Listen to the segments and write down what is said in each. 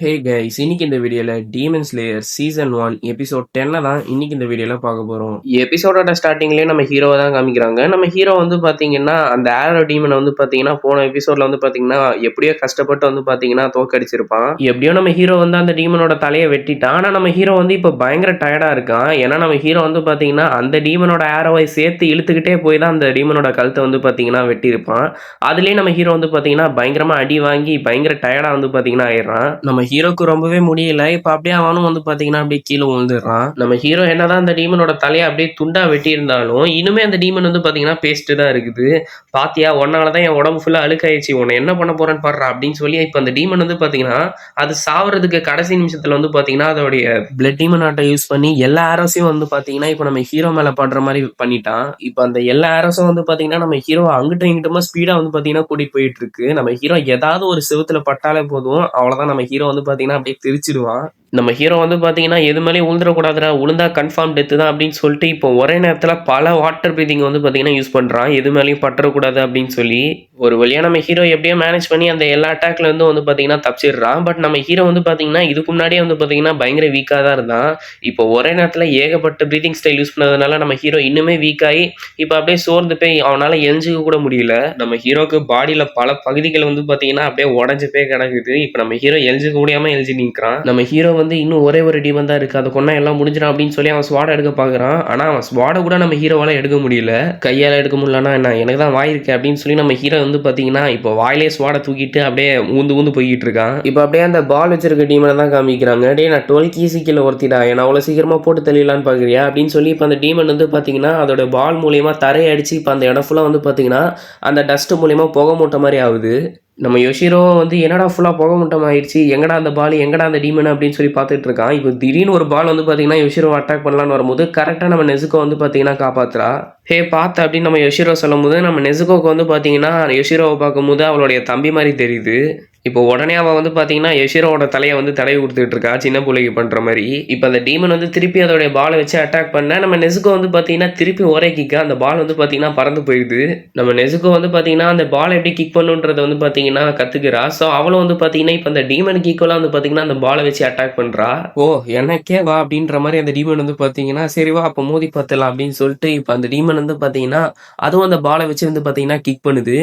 Hey guys, இன்னைக்கு இந்த வீடியோல டீமன் ஸ்லேயர் சீசன் 1 எபிசோட் 10 தான் இன்னைக்கு இந்த வீடியோல பார்க்க போறோம். எபிசோடோட ஸ்டார்டிங்லயே நம்ம ஹீரோவை தான் காமிக்கிறாங்க. நம்ம ஹீரோ வந்து பாத்தீங்கன்னா அந்த ஆரோ டீமனை வந்து பாத்தீங்கன்னா போன எபிசோட்ல வந்து பாத்தீங்கன்னா எப்படியோ கஷ்டப்பட்டு வந்து பாத்தீங்கன்னா தோக்கடிச்சிருப்பான். எப்படியோ நம்ம ஹீரோ வந்து அந்த டீமனோட தலையை வெட்டிட்டான். ஆனா நம்ம ஹீரோ வந்து இப்ப பயங்கர டயர்டா இருக்கான். ஏன்னா நம்ம ஹீரோ வந்து பாத்தீங்கன்னா அந்த டீமனோட ஆரோவை சேர்த்து இழுத்துக்கிட்டே போய் தான் அந்த டீமனோட கழுத்தை வந்து பாத்தீங்கன்னா வெட்டியிருப்பான். அதுலயே நம்ம ஹீரோ வந்து பாத்தீங்கன்னா பயங்கரமா அடி வாங்கி பயங்கர டயர்டா வந்து பாத்தீங்கன்னா ஆயிடுறான். நம்ம ஹீரோக்கு ரொம்பவே முடியல. இப்ப அப்படியே அவனும் வந்து பாத்தீங்கன்னா அப்படியே கீழே விழுந்துடுறான். நம்ம ஹீரோ என்னதான் அந்த டீமனோட தலையை அப்படியே துண்டா வெட்டி இருந்தாலும் இன்னுமே அந்த டீமன் வந்து பாத்தீங்கன்னா பேஸ்ட் தான் இருக்குது. பாத்தியா, உன்னாலதான் என் உடம்பு ஃபுல்லா அழுக்காயிடுச்சு, உன்னை என்ன பண்ண போறேன்னு பாடுறா அப்படின்னு சொல்லி இப்ப அந்த டீமன் வந்து பாத்தீங்கன்னா அது சாவறதுக்கு கடைசி நிமிஷத்துல வந்து பாத்தீங்கன்னா அதோடைய பிளட் டீமன் ஆட்டை யூஸ் பண்ணி எல்லா ஆரோஸையும் வந்து பாத்தீங்கன்னா இப்ப நம்ம ஹீரோ மேல படுற மாதிரி பண்ணிட்டான். இப்ப அந்த எல்லா ஆரோஸும் வந்து பாத்தீங்கன்னா நம்ம ஹீரோ அங்கிட்டும் இங்கிட்டுமா ஸ்பீடா வந்து பாத்தீங்கன்னா கூட்டிட்டு போயிட்டு இருக்கு. நம்ம ஹீரோ ஏதாவது ஒரு செவுத்துல பட்டாலே போதும், அவ்வளவுதான், நம்ம ஹீரோ வந்து பாத்தீங்கன்னா அப்படியே தெரிச்சிடுவான். நம்ம ஹீரோ வந்து பாத்தீங்கன்னா எது மேலேயும் உழுந்துடக்கூடாதுடா, உளுந்தா கன்ஃபார்ம் டெத்து தான் அப்படின்னு சொல்லிட்டு இப்போ ஒரே நேரத்துல பல வாட்டர் பிரீதிங் வந்து பாத்தீங்கன்னா யூஸ் பண்றான், எது மேலேயும் பற்றக்கூடாது அப்படின்னு சொல்லி. ஒரு வழியா நம்ம ஹீரோ எப்படியோ மேனேஜ் பண்ணி அந்த எல்லா அட்டாக்ல இருந்து வந்து பாத்தீங்கன்னா தப்பிச்சிடுறான். பட் நம்ம ஹீரோ வந்து பாத்தீங்கன்னா இதுக்கு முன்னாடியே வந்து பாத்தீங்கன்னா பயங்கர வீக்கா தான் இருந்தான். இப்போ ஒரே நேரத்துல ஏகப்பட்ட பிரீதிங் ஸ்டைல் யூஸ் பண்ணதுனால நம்ம ஹீரோ இன்னுமே வீக் ஆகி இப்போ அப்படியே சோர்ந்து போய் அவனால எஞ்சிக்க கூட முடியல. நம்ம ஹீரோக்கு பாடியில பல பகுதிகள் வந்து பாத்தீங்கன்னா அப்படியே உடஞ்சு போய் கிடக்குது. இப்போ நம்ம ஹீரோ எஞ்சிக்க முடியாம எஞ்சி நிற்கிறான். நம்ம ஹீரோ வந்து இன்னும் ஒரே ஒரு டீமன் தான் இருக்கு, அதை கொண்டா எல்லாம் முடிஞ்சிடும் அப்படின்னு சொல்லி அவன் ஸ்வாட எடுக்க பாக்குறான். ஆனா அவன் ஸ்வாட கூட நம்ம ஹீரோவால எடுக்க முடியல. கையால எடுக்க முடியலன்னா என்ன, எனக்கு தான் வாய் இருக்கு அப்படின்னு சொல்லி நம்ம ஹீரோ வந்து பாத்தீங்கன்னா இப்போ வாயிலே ஸ்வாட தூக்கிட்டு அப்படியே ஊந்து ஊந்து போய்கிட்டு இருக்கான். இப்போ அப்படியே அந்த பால் வச்சிருக்க டீமனை தான் காமிக்கிறாங்க. டே, நான் 12 கீசி கீழே ஒருத்திடா, என்ன அவ்வளவு சீக்கிரமா போட்டு தள்ளிடலான்னு பாக்குறியா அப்படின்னு சொல்லி இப்போ அந்த டீமன் வந்து பாத்தீங்கன்னா அதோட பால் மூலியமா தரையை அடிச்சு இப்போ அந்த இடம் ஃபுல்லா வந்து பாத்தீங்கன்னா அந்த டஸ்ட் மூலியமா புகை மூட்டை மாதிரி ஆகுது. நம்ம யோஷிரோ வந்து என்னடா ஃபுல்லாக புகை மூட்டம் ஆயிடுச்சு, எங்கடா அந்த பால், எங்கடா அந்த டீமன் அப்படின்னு சொல்லி பார்த்துட்டு இருக்கான். இப்போ திடீர்னு ஒரு பால் வந்து பார்த்தீங்கன்னா யோஷிரோ அட்டாக் பண்ணலான்னு வரும்போது கரெக்டாக நம்ம நெசுக்கோ வந்து பார்த்தீங்கன்னா காப்பாத்துறா. ஹே பார்த்து அப்படின்னு நம்ம யோஷிரோ சொல்லும் போது நம்ம நெசுக்கோக்கு வந்து பார்த்தீங்கன்னா யோஷிரோவை பார்க்கும்போது அவளுடைய தம்பி மாதிரி தெரியுது. இப்போ உடனே அவன் வந்து பார்த்தீங்கன்னா யோஷிரோவோட தலையை வந்து தடவி கொடுத்துட்டு இருக்கா, சின்ன பிள்ளைக்கு பண்ணுற மாதிரி. இப்போ அந்த டீமன் வந்து திருப்பி அதோடைய பாலை வச்சு அட்டாக் பண்ண நம்ம நெசுக்கோ வந்து பார்த்தீங்கன்னா திருப்பி ஒரே கிக்க அந்த பால் வந்து பார்த்தீங்கன்னா பறந்து போயிடுது. நம்ம நெசுக்கோ வந்து பார்த்தீங்கன்னா அந்த பால் எப்படி கிக் பண்ணுன்றதை வந்து பார்த்தீங்கன்னா கற்றுக்கிறா. ஸோ அவளும் வந்து பார்த்தீங்கன்னா இப்போ அந்த டீமனுக்கு ஈக்குவலாக வந்து பார்த்தீங்கன்னா அந்த பாலை வச்சு அட்டாக் பண்ணுறா. ஓ, எனக்கே வா அப்படின்ற மாதிரி அந்த டீமன் வந்து பார்த்தீங்கன்னா சரி வா அப்போ மோதி பார்த்தலாம் அப்படின்னு சொல்லிட்டு இப்போ அந்த டீமன் வந்து பார்த்தீங்கன்னா அதுவும் அந்த பாலை வச்சு வந்து பார்த்தீங்கன்னா கிக் பண்ணுது.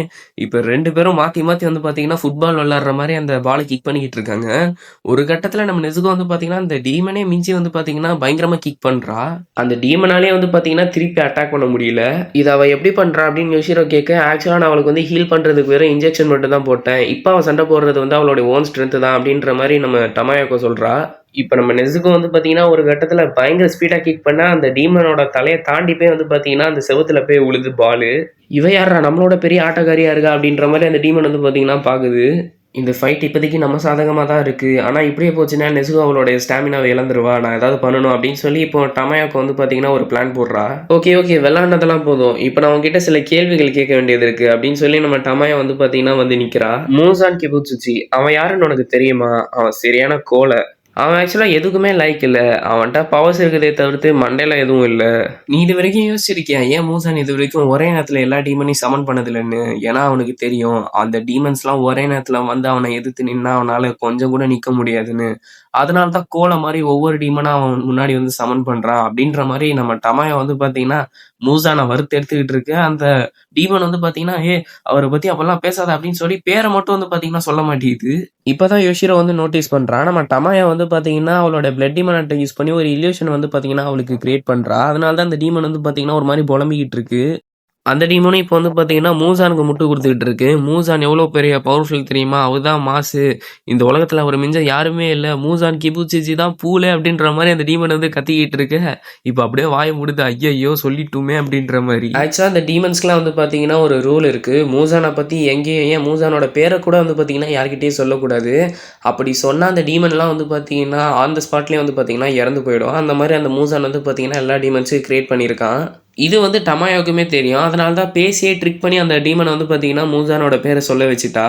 இப்போ ரெண்டு பேரும் மாற்றி மாற்றி வந்து பார்த்தீங்கன்னா ஃபுட்பால் விளாட்ற மாதிரி அந்த பாலை கிக் பண்ணிக்கிட்டு இருக்காங்க. ஒரு கட்டத்தில் நம்ம நெசுகோ வந்து பார்த்தீங்கன்னா அந்த டீமனே மிஞ்சி வந்து பார்த்தீங்கன்னா பயங்கரமாக கிக் பண்ணுறா. அந்த டீமனாலே வந்து பார்த்தீங்கன்னா திருப்பி அட்டாக் பண்ண முடியல. இதை அவள் எப்படி பண்ணுறா அப்படின்னு யோசிரோ கேட்க, ஆக்சுவலாக நான் அவளுக்கு வந்து ஹீல் பண்ணுறதுக்கு வெறும் இன்ஜெக்ஷன் மட்டும் தான் போட்டேன், இப்போ அவள் சண்டை போடுறது வந்து அவளோட ஓன் ஸ்ட்ரென்த் தான் அப்படின்ற மாதிரி நம்ம டமாயோக்கோ சொல்கிறா. இப்போ நம்ம நெசுகோ வந்து பார்த்தீங்கன்னா ஒரு கட்டத்தில் பயங்கர ஸ்பீடாக கிக் பண்ணால் அந்த டீமனோட தலையை தாண்டி போய் வந்து பார்த்தீங்கன்னா அந்த செவத்துல போய் உழுது பாலு. இவ யாரா நம்மளோட பெரிய ஆட்டக்காரியா இருக்கா அப்படின்ற மாதிரி அந்த டீமன் வந்து பார்த்தீங்கன்னா பார்க்குது. இந்த ஃபைட் இப்போதைக்கு நம்ம சாதகமாக தான் இருக்குது, ஆனால் இப்படியே போச்சுன்னா நெசுகோ அவளோட ஸ்டாமினாவை இழந்துருவா, நான் ஏதாவது பண்ணணும் அப்படின்னு சொல்லி இப்போ டமாயோக்கு வந்து பார்த்தீங்கன்னா ஒரு பிளான் போடுறா. ஓகே விளாண்டதெல்லாம் போதும், இப்போ நான் உங்ககிட்ட சில கேள்விகள் கேட்க வேண்டியது இருக்குது அப்படின்னு சொல்லி நம்ம டமாயோ வந்து பார்த்தீங்கன்னா வந்து நிற்கிறா. மூசான் கிபுட்சுச்சி அவன் யாருன்னு உனக்கு தெரியுமா? அவன் சரியான கோலை. அவன் ஆக்சுவலாக எதுக்குமே லைக் இல்லை, அவன்கிட்ட பவர்ஸ் இருக்குதே தவிர்த்து மண்டையில் எதுவும் இல்லை. நீ இது வரைக்கும் யோசிச்சிருக்கியா ஏன் மூசான் இது வரைக்கும் ஒரே நேரத்தில் எல்லா டீமனையும் சமன் பண்ணதில்லைன்னு? ஏன்னா அவனுக்கு தெரியும் அந்த டீமன்ஸ்லாம் ஒரே நேரத்தில் வந்து அவனை எதிர்த்து நின்னா அவனால் கொஞ்சம் கூட நிற்க முடியாதுன்னு. அதனால தான் கோலை மாதிரி ஒவ்வொரு டீமனாக அவன் முன்னாடி வந்து சமன் பண்ணுறான் அப்படின்ற மாதிரி நம்ம டமாயை வந்து பார்த்தீங்கன்னா மூசானை வறுத்து எடுத்துக்கிட்டு இருக்கு. அந்த டீமன் வந்து பார்த்தீங்கன்னா அவரை பற்றி அப்பெல்லாம் பேசாத அப்படின்னு சொல்லி பேரை மட்டும் வந்து பார்த்தீங்கன்னா சொல்ல மாட்டேங்குது. இப்போதான் யோஷிரோ வந்து நோட்டீஸ் பண்ணுறான். நம்ம டமாயா வந்து பார்த்தீங்கன்னா அவளோட பிளட் டீமனை யூஸ் பண்ணி ஒரு இல்யூஷன் வந்து பார்த்தீங்கன்னா அவளுக்கு கிரியேட் பண்ணுறா. அதனால தான் அந்த டீமன் வந்து பார்த்தீங்கன்னா ஒரு மாதிரி புலம்பிக்கிட்டு இருக்கு. அந்த டீமனும் இப்போ வந்து பார்த்தீங்கன்னா மூசானுக்கு முட்டு கொடுத்துக்கிட்டு இருக்கு. மூசான் எவ்வளோ பெரிய பவர்ஃபுல் தெரியுமா, அவர்தான் மாசு, இந்த உலகத்தில் அவர் மிஞ்ச யாருமே இல்லை, மூசான் கிபுட்சுச்சி தான் பூலே அப்படின்ற மாதிரி அந்த டீமன் வந்து கத்திக்கிட்டு இருக்கு. இப்போ அப்படியே வாய முடிது, ஐயோ சொல்லிட்டுமே அப்படின்ற மாதிரி. ஆக்சுவலாக அந்த டீமன்ஸ்க்குலாம் வந்து பார்த்தீங்கன்னா ஒரு ரூல் இருக்குது, மூசானை பற்றி எங்கேயும் ஏன் மூசானோட பேரை கூட வந்து பார்த்தீங்கன்னா யார்கிட்டயும் சொல்லக்கூடாது. அப்படி சொன்னால் அந்த டீமன்லாம் வந்து பார்த்தீங்கன்னா ஆன் த ஸ்பாட்லேயே வந்து பார்த்தீங்கன்னா இறந்து போயிடும். அந்த மாதிரி அந்த மூசான் வந்து பார்த்தீங்கன்னா எல்லா டீமன்ஸையும் கிரியேட் பண்ணியிருக்கான். இது வந்து டமாயோக்குமே தெரியும். அதனால தான் பேசியே ட்ரிக் பண்ணி அந்த டீமனை வந்து பார்த்தீங்கன்னா மூசானோட பேரை சொல்ல வச்சுட்டா.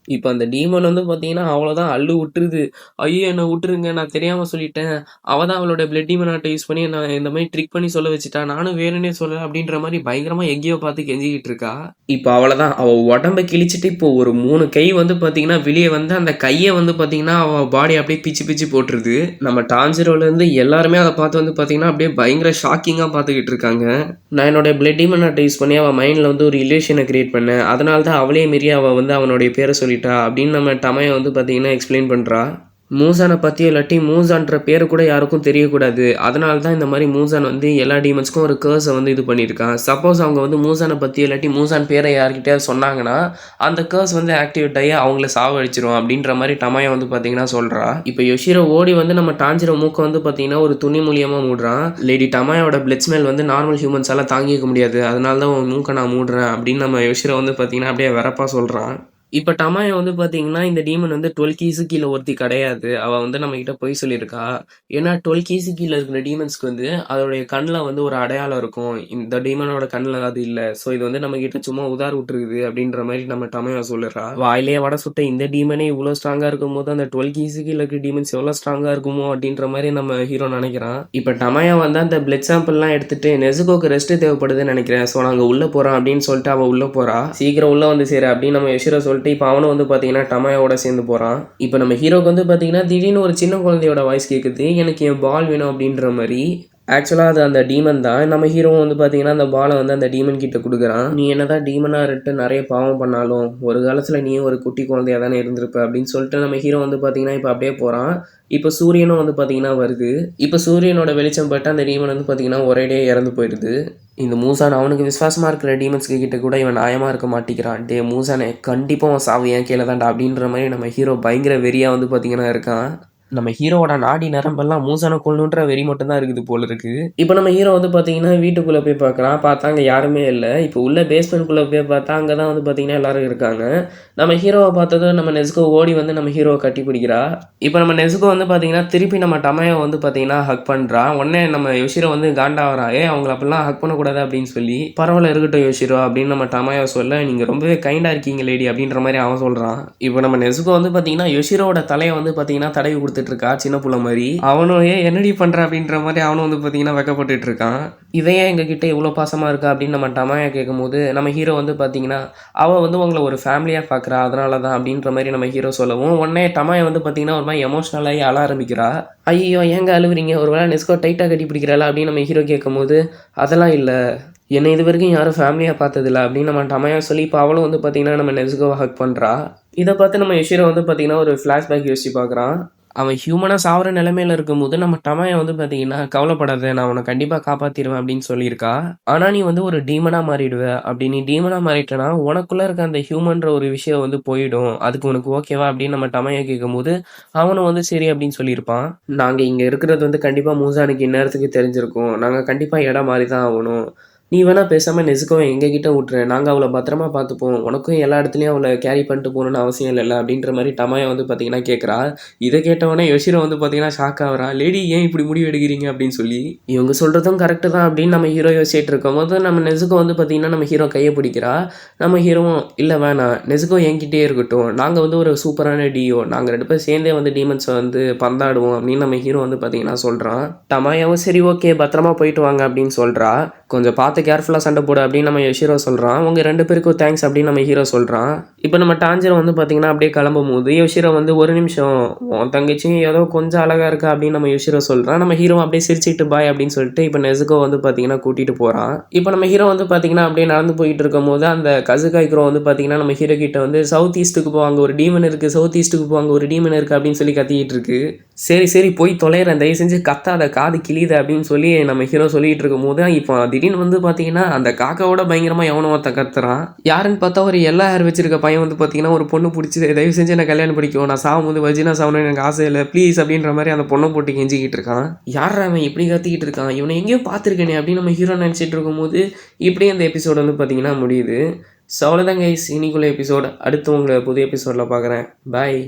இப்ப அந்த டீமன் வந்து பார்த்தீங்கன்னா, அவ்வளோதான் அள்ளு விட்டுருது. "ஐயோ! என்ன விட்டுருங்க. நான் தெரியாம சொல்லிட்டேன். அவ தான் அவளோட பிளட் டீமன் ஆர்ட்ட யூஸ் பண்ணி என்ன இந்த மாரி ட்ரிக் பண்ணி சொல்ல வச்சுட்டா. நானும் வேணும்னே சொல்லல." அப்படின்ற மாரி பயங்கரமா எங்கேயோ பார்த்து கெஞ்சிக்கிட்டு இருக்கா. இப்ப அவ்வளோதான். அவ உடம்ப கிழிச்சிட்டு இப்போ ஒரு 3 கை வந்து பார்த்தீங்கன்னா, வெளிய வந்து அந்த கைய வந்து பார்த்தீங்கன்னா, அவ பாடிய அப்படியே பிச்சு பிச்சு போட்டுருது. நம்ம டான்ஜிரோலேருந்து எல்லாருமே அத பார்த்து வந்து பார்த்தீங்கன்னா, அப்படியே பயங்கர ஷாக்கிங்கா பார்த்துக்கிட்டு இருக்காங்க. நான் என்னோட பிளட் டீமன் ஆர்ட்ட யூஸ் பண்ணி அவ மைண்ட்ல வந்து ஒரு இல்யூஷன கிரியேட் பண்ணேன். அதனால தான் அவளே மீறி அவ வந்து அவனுடைய பேர சொல்லிட்டா அப்படின்னு நம்ம டமய வந்து பார்த்தீங்கன்னா எக்ஸ்பிளைன் பண்றா. மூசான பத்தி இல்லாட்டி மூசான்ற பேரு கூட யாருக்கும் தெரியக்கூடாது. அதனால தான் இந்த மாரி மூசான் வந்து எல்லா டீமன்ஸ்க்கும் ஒரு கர்ஸ வந்து இது பண்ணியிருக்கான். சப்போஸ் அவங்க வந்து மூசான பத்தி இல்லாட்டி மூசான் பேர யார்கிட்டயாவது சொன்னாங்கன்னா, அந்த கர்ஸ் வந்து ஆக்டிவேட் ஆயி அவங்கள சாவடிச்சுரும் அப்படின்ற மாரி டமயா வந்து பார்த்தீங்கன்னா சொல்றா. இப்ப யோஷிரோ ஓடி வந்து நம்ம டான்ஜிரோ மூக்க வந்து பார்த்தீங்கன்னா, ஒரு துணி மூலியமா மூடுறான். லேடி டமாயோட பிளட் ஸ்மெல் வந்து நார்மல் ஹியூமன்ஸால தாங்கிக்க முடியாது. அதனால தான் உன் மூக்க நான் மூடுறேன் அப்படின்னு நம்ம யோஷிரோ வந்து பார்த்தீங்கன்னா, அப்படியே வெறப்பா சொல்றான். இப்ப டமாயோ வந்து பார்த்தீங்கன்னா, இந்த டீமன் வந்து 12 கீஸுக்கு கீழ ஒருத்தி கிடையாது. அவ வந்து நம்மகிட்ட பொய் சொல்லியிருக்கா. ஏன்னா 12 கீஸுக்கு கீழ இருக்கிற டீமன்ஸ்க்கு வந்து அதோடைய கண்ல வந்து ஒரு அடையாளம் இருக்கும். இந்த டீமனோட கண்ல அது இல்ல. ஸோ இது வந்து நம்மகிட்ட சும்மா உதார் விட்டுருக்குது அப்படின்ற மாரி நம்ம டமாயோ சொல்லுறா. வாயிலேயே வடை சுட்ட இந்த டீமனே இவ்ளோ ஸ்ட்ராங்கா இருக்கும்போது, அந்த 12 கீஸுக்கு கீழ இருக்கிற டீமன்ஸ் எவ்வளோ ஸ்ட்ராங்கா இருக்குமோ அப்படின்ற மாரி நம்ம ஹீரோ நெனைக்கிறான். இப்ப டமாயோ வந்து அந்த பிளட் சாம்பிள்லாம் எடுத்துட்டு நெசுகோக்கு ரெஸ்ட் தேவைப்படுதுன்னு நெனைக்கிறேன். ஸோ நாங்க உள்ள போறோம் அப்படின்னு சொல்லிட்டு அவ உள்ள போறா. சீக்கிரம் உள்ள வந்து சேரு அப்படின்னு நம்ம யோஷிரோ சொல்லிட்டு இப்ப அவனும் வந்து பார்த்தீங்கன்னா, டமாயோட சேர்ந்து போறான். இப்ப நம்ம ஹீரோக்கு வந்து பார்த்தீங்கன்னா, திடீர்னு ஒரு சின்ன குழந்தையோட வாய்ஸ் கேட்குது. எனக்கு என் பால் வேணும் அப்படின்ற மாரி. ஆக்சுவலா அது அந்த டீமன் தான். நம்ம ஹீரோவும் வந்து பார்த்தீங்கன்னா, அந்த பால வந்து அந்த டீமன் கிட்ட குடுக்குறான். "நீ என்னதான் டீமனா இருந்துட்டு நெறைய பாவம் பண்ணாலும், ஒரு காலத்துல நீயும் ஒரு குட்டி குழந்தையா தானே இருந்திருப்ப." அப்படின்னு சொல்லிட்டு நம்ம ஹீரோ வந்து பார்த்தீங்கன்னா, இப்ப அப்படியே போறான். இப்ப சூரியனும் வந்து பார்த்தீங்கன்னா வருது. இப்ப சூரியனோட வெளிச்சம் பட்டு அந்த டீமன் வந்து பார்த்தீங்கன்னா, ஒரேடியா இறந்து போயிடுது. இந்த மூசான் அவனுக்கு விசுவாசமா இருக்கிற டீமன்ஸ்க்கு கிட்ட கூட இவன் நியாயமா இருக்க மாட்டிக்கிறான். "டேய் மூசானே, கண்டிப்பா உன் சாவு என் கையில தான்டா." அப்படின்ற மாரி நம்ம ஹீரோ பயங்கர வெறியா வந்து பார்த்தீங்கன்னா இருக்கான். நம்ம ஹீரோவோட நாடி நரம்பெல்லாம் மூசான கொல்லணுன்ற வெறி மட்டும் தான் இருக்குது போல இருக்கு. இப்ப நம்ம ஹீரோ வந்து பார்த்தீங்கன்னா, வீட்டுக்குள்ள போய் பார்க்குறான். பார்த்தா அங்க யாருமே இல்ல. இப்ப உள்ள பேஸ்மெண்ட்குள்ள போய் பார்த்தா, அங்க தான் வந்து பார்த்தீங்கன்னா எல்லாரும் இருக்காங்க. நம்ம ஹீரோவ பார்த்ததும் நம்ம நெசுகோ ஓடி வந்து நம்ம ஹீரோவ கட்டிப்பிடிக்கிறா. இப்ப நம்ம நெசுகோ வந்து பார்த்தீங்கன்னா, திருப்பி நம்ம டமயோ வந்து பார்த்தீங்கன்னா ஹக் பண்றா. உடனே நம்ம யோஷிரோ வந்து காண்டாவறா. "ஏய் அவங்கள அப்படிலாம் ஹக் பண்ணக்கூடாது" அப்படின்னு சொல்லி. "பரவால்ல இருக்கட்டும் யோஷிரோ" அப்படின்னு நம்ம டமயோ சொல்ல, "நீங்க ரொம்பவே கைண்டா இருக்கீங்க லேடி" அப்படின்ற மாரி அவன் சொல்றான். இப்ப நம்ம நெசுகோ வந்து பார்த்தீங்கன்னா, யோஷிரோவோட தலைய வந்து பார்த்தீங்கன்னா தடவி குடுத்துட்டு இருக்கா, சின்ன புள்ள மாரி. அவனும் "ஏய் என்னடி பண்ற?" அப்படின்ற மாரி அவனும் வந்து பார்த்தீங்கன்னா வெட்கப்பட்டுட்டு இருக்கான். "இவ ஏன் எங்ககிட்ட இவ்ளோ பாசமா இருக்கா?" அப்படின்னு நம்ம டமாயா கேட்கும்போது, நம்ம ஹீரோ வந்து பார்த்தீங்கன்னா, "அவ வந்து உங்கள ஒரு ஃபேமிலியா பார்க்குறா. அதனால தான்." அப்படின்ற மாரி நம்ம ஹீரோ சொல்லவும், உடனே டமாயா வந்து பார்த்தீங்கன்னா, ஒரு மாரி எமோஷனல் ஆகி அழ ஆரம்பிக்கிறா. "ஐயய்யோ! ஏங்க அழுவுறீங்க? ஒரு வேள நெஸ்கோ டைட்டா கட்டிப்பிடிக்கிறாளா?" அப்படின்னு நம்ம ஹீரோ கேட்கும்போது, "அதெல்லாம் இல்ல. என்ன இதுவரைக்கும் யாரும் ஃபேமிலியா பார்த்ததில்ல." அப்படின்னு நம்ம டமாயா சொல்லி, இப்ப அவளும் வந்து பார்த்தீங்கன்னா, நம்ம நெஸ்கோவ ஹக் பண்றா. இத பார்த்து நம்ம யோஷிரோ வந்து பார்த்தீங்கன்னா, ஒரு ஃபிளாஷ்பேக் யோசிச்சு பார்க்குறான். அவன் ஹியூமனா சாவுற நிலைமையில இருக்கும்போது, நம்ம டமாயா வந்து பார்த்தீங்கன்னா, "கவலைப்படாத, நான் உன்ன கண்டிப்பா காப்பாத்திருவேன்." அப்படின்னு சொல்லியிருக்கா. "ஆனா நீ வந்து ஒரு டீமனா மாறிடுவ. அப்படி நீ டீமனா மாறிட்டனா, உனக்குள்ள இருக்க அந்த ஹியூமன்ற ஒரு விஷயம் வந்து போயிடும். அதுக்கு உனக்கு ஓகேவா?" அப்படின்னு நம்ம டமாயா கேட்கும்போது, அவனும் வந்து சரி அப்படின்னு சொல்லியிருப்பான். "நாங்க இங்க இருக்கிறது வந்து கண்டிப்பா மூசானுக்கு இந்நேரத்துக்கு தெரிஞ்சிருக்கும். நாங்க கண்டிப்பா இடம் மாறி தான் ஆவணும். நீ வேணா பேசாம நெசுக்கோவ எங்ககிட்ட விட்டுரு. நாங்க அவள பத்திரமா பார்த்துப்போம். உனக்கும் எல்லா இடத்துலயும் அவள கேரி பண்ணிட்டு போகணும்னு அவசியம் இல்லல்ல." அப்படின்ற மாரி டமாயா வந்து பார்த்தீங்கன்னா கேட்கிறா. இத கேட்டவுடனே யோஷிரோ வந்து பார்த்தீங்கன்னா ஷாக் ஆகுறா. "லேடி ஏன் இப்படி முடிவு எடுக்கிறீங்க?" அப்படின்னு சொல்லி. இவங்க சொல்றதும் கரெக்ட்டு தான் அப்படின்னு நம்ம ஹீரோ யோசிச்சுட்டு இருக்கும்போது, நம்ம நெசுகோ வந்து பார்த்தீங்கன்னா, நம்ம ஹீரோ கைய பிடிக்கிறா. நம்ம ஹீரோவும், "இல்ல வேணாம். நெசுகோ என்கிட்டயே இருக்கட்டும். நாங்க வந்து ஒரு சூப்பரான டியோ. நாங்க 2 பேரும் சேர்ந்தே வந்து டீமன்ஸ வந்து பந்தாடுவோம்." அப்படின்னு நம்ம ஹீரோ வந்து பார்த்தீங்கன்னா சொல்றான். டமாயாவும், "சரி ஓகே. பத்திரமா போயிட்டு வாங்க." அப்படின்னு சொல்றா. "கொஞ்சம் பார்த்து கேர்ஃபுல்லா சண்டை போடு." அப்படின்னு நம்ம யோஷிரோ சொல்றான். "உங்க 2 பேருக்கும் தேங்க்ஸ்." அப்படின்னு நம்ம ஹீரோ சொல்றான். இப்ப நம்ம டான்ஜிரோ வந்து பார்த்தீங்கன்னா, அப்படியே கிளம்பும்போது யோஷிரோ வந்து, "ஒரு நிமிஷம். உன் தங்கச்சியும் ஏதோ கொஞ்சம் அழகா இருக்கா." அப்படின்னு நம்ம யோஷிரோ சொல்றான். நம்ம ஹீரோவும் அப்படியே சிரிச்சுக்கிட்டு பாய் அப்படின்னு சொல்லிட்டு இப்ப நெசுகோ வந்து பார்த்தீங்கன்னா கூட்டிட்டு போறான். இப்ப நம்ம ஹீரோ வந்து பார்த்தீங்கன்னா, அப்படியே நடந்து போயிட்டு இருக்கும்போது, அந்த கசுகாய் க்ரோ வந்து பார்த்தீங்கன்னா, நம்ம ஹீரோ கிட்ட வந்து, "சவுத் ஈஸ்ட்டுக்கு போ. அங்க ஒரு டீமன் இருக்கு. சவுத் ஈஸ்ட்டுக்கு போ. அங்க ஒரு டீமன் இருக்கு." அப்படின்னு சொல்லி கத்திக்கிட்டு இருக்கு. "சரி, சரி போய் தொலைறேன். தயவு செஞ்சு கத்தாத. காது கிழியுது." அப்படின்னு சொல்லி நம்ம ஹீரோ சொல்லிட்டு இருக்கும்போது, இப்போ திடீர்னு வந்து பார்த்தீங்கன்னா, அந்த காக்காவோட பயங்கரமா எவனோ ஒருத்தன் கத்துறான். யாருன்னு பார்த்தா ஒரு எல்லோ ஹேர் வச்சிருக்க பையன் வந்து பார்த்தீங்கன்னா, ஒரு பொண்ணு புடிச்சு, "தயவு செஞ்சு என்ன கல்யாணம் பண்ணிக்கோ. நான் சாகும்போது வர்ஜினா சாகணும்னு எனக்கு ஆசை இல்ல. ப்ளீஸ்." அப்படின்ற மாரி அந்த பொண்ண போட்டு கெஞ்சிக்கிட்டு இருக்கான். யார்றா அவன் இப்படி கத்திக்கிட்டு இருக்கான்? இவன எங்கேயோ பார்த்துருக்கேனே அப்படின்னு நம்ம ஹீரோ நெனச்சிட்டு இருக்கும்போது, இப்படியே அந்த எபிசோட் வந்து பார்த்தீங்கன்னா முடியுது. ஸோ அவ்வளோதான் கைஸ். இன்னைக்குள்ள எபிசோட். அடுத்து உங்கள புது எபிசோட்ல பார்க்குறேன். பாய்.